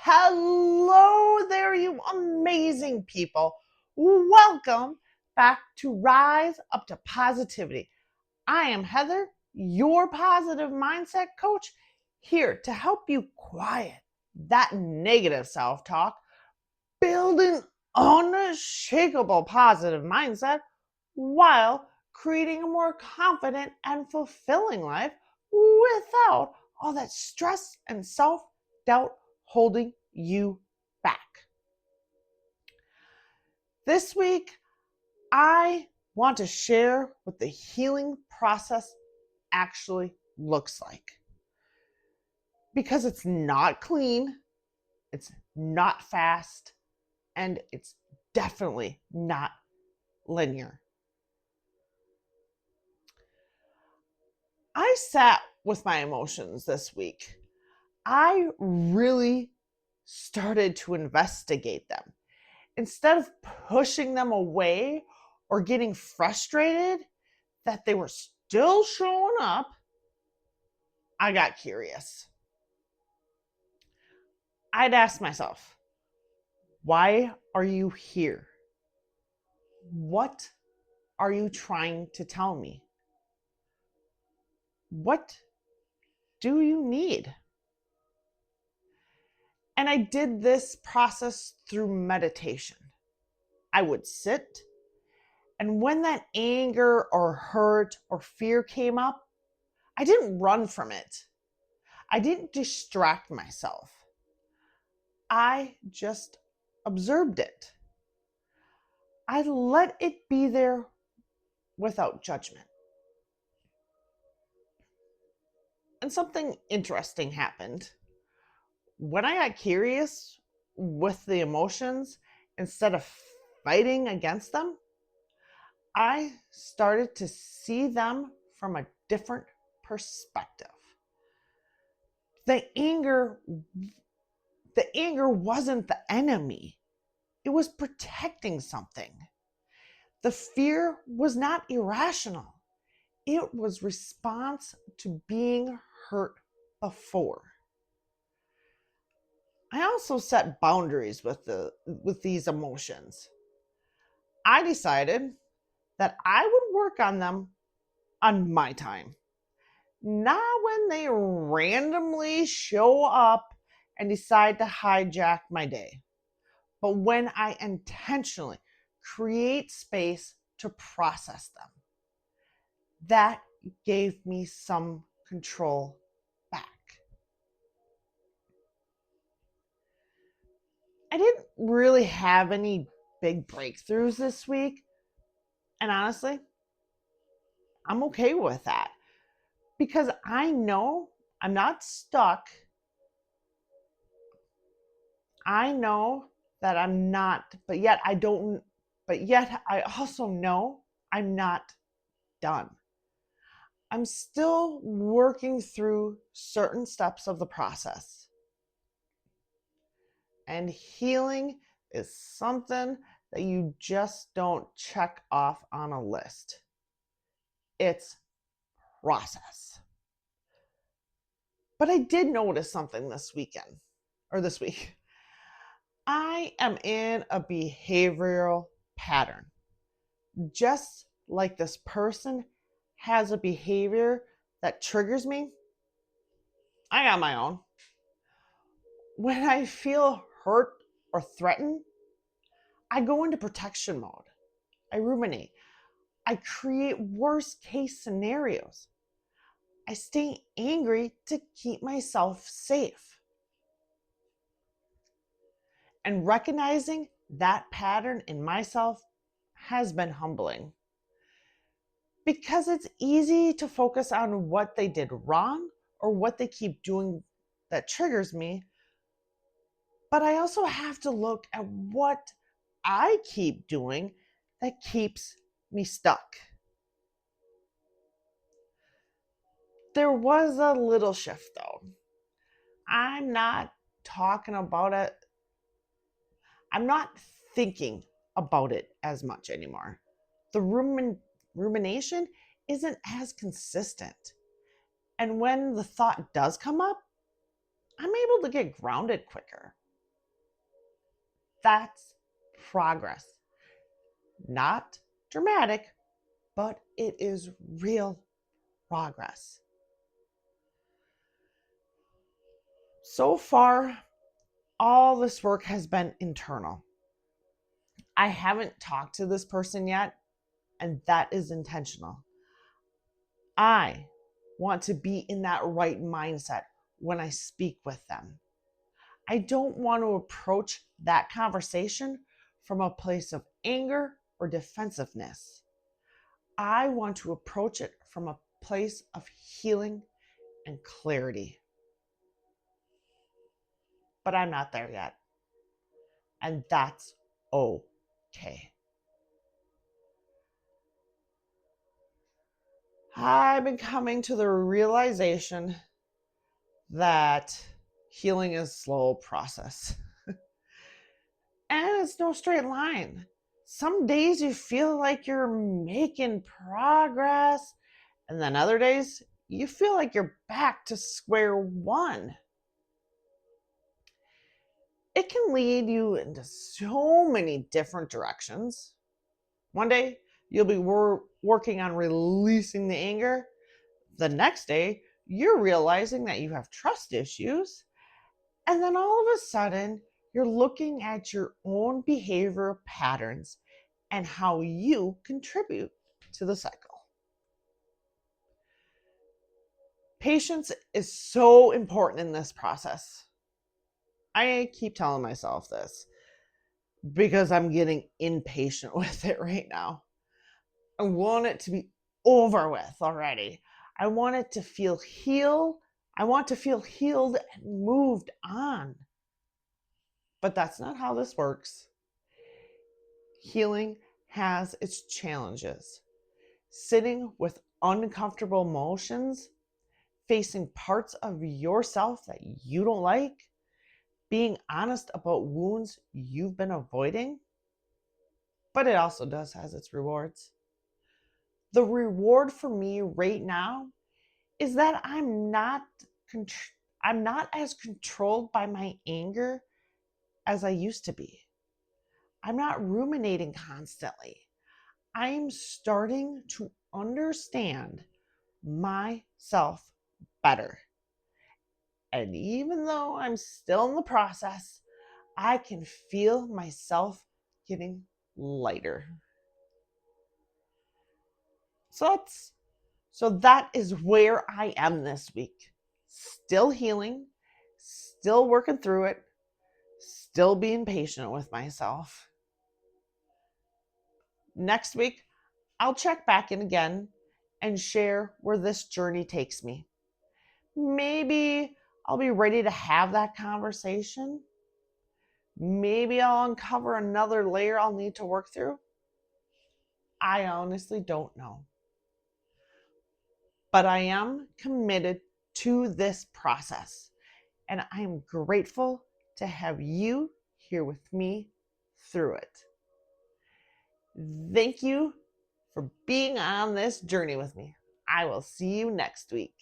Hello there, you amazing people. Welcome back to Rise Up to Positivity. I am Heather, your positive mindset coach, here to help you quiet that negative self talk, build an unshakable positive mindset while creating a more confident and fulfilling life without all that stress and self doubt holding you back. This week, I want to share what the healing process actually looks like. Because it's not clean, it's not fast, and it's definitely not linear. I sat with my emotions this week. I really started to investigate them. Instead of pushing them away or getting frustrated that they were still showing up, I got curious. I'd ask myself, why are you here? What are you trying to tell me? What do you need? And I did this process through meditation. I would sit, and when that anger or hurt or fear came up, I didn't run from it. I didn't distract myself. I just observed it. I let it be there without judgment. And something interesting happened. When I got curious with the emotions, instead of fighting against them, I started to see them from a different perspective. The anger wasn't the enemy. It was protecting something. The fear was not irrational. It was response to being hurt before. I also set boundaries with these emotions. I decided that I would work on them on my time, not when they randomly show up and decide to hijack my day, but when I intentionally create space to process them. That gave me some control back. I didn't really have any big breakthroughs this week, and honestly, I'm okay with that because I know I'm not stuck. I know that I'm not, but yet I also know I'm not done. I'm still working through certain steps of the process. And healing is something that you just don't check off on a list. It's process. But I did notice something this week. I am in a behavioral pattern. Just like this person has a behavior that triggers me, I got my own. When I feel hurt or threatened, I go into protection mode. I ruminate. I create worst case scenarios. I stay angry to keep myself safe. And recognizing that pattern in myself has been humbling. Because it's easy to focus on what they did wrong or what they keep doing that triggers me. But I also have to look at what I keep doing that keeps me stuck. There was a little shift though. I'm not talking about it. I'm not thinking about it as much anymore. The rumination isn't as consistent. And when the thought does come up, I'm able to get grounded quicker. That's progress. Not dramatic, but it is real progress. So far, all this work has been internal. I haven't talked to this person yet, and that is intentional. I want to be in that right mindset when I speak with them. I don't want to approach that conversation from a place of anger or defensiveness. I want to approach it from a place of healing and clarity. But I'm not there yet. And that's okay. I've been coming to the realization that healing is a slow process. And it's no straight line. Some days you feel like you're making progress, and then other days you feel like you're back to square one. It can lead you into so many different directions. One day you'll be working on releasing the anger. The next day you're realizing that you have trust issues. And then all of a sudden, you're looking at your own behavior patterns and how you contribute to the cycle. Patience is so important in this process. I keep telling myself this because I'm getting impatient with it right now. I want it to be over with already. I want it to feel healed. I want to feel healed and moved on. But that's not how this works. Healing has its challenges. Sitting with uncomfortable emotions, facing parts of yourself that you don't like, being honest about wounds you've been avoiding. But it also does has its rewards. The reward for me right now is that I'm not as controlled by my anger as I used to be. I'm not ruminating constantly. I'm starting to understand myself better. And even though I'm still in the process, I can feel myself getting lighter. So that is where I am this week. Still healing, still working through it, still being patient with myself. Next week, I'll check back in again and share where this journey takes me. Maybe I'll be ready to have that conversation. Maybe I'll uncover another layer I'll need to work through. I honestly don't know. But I am committed to this process, and I am grateful to have you here with me through it. Thank you for being on this journey with me. I will see you next week.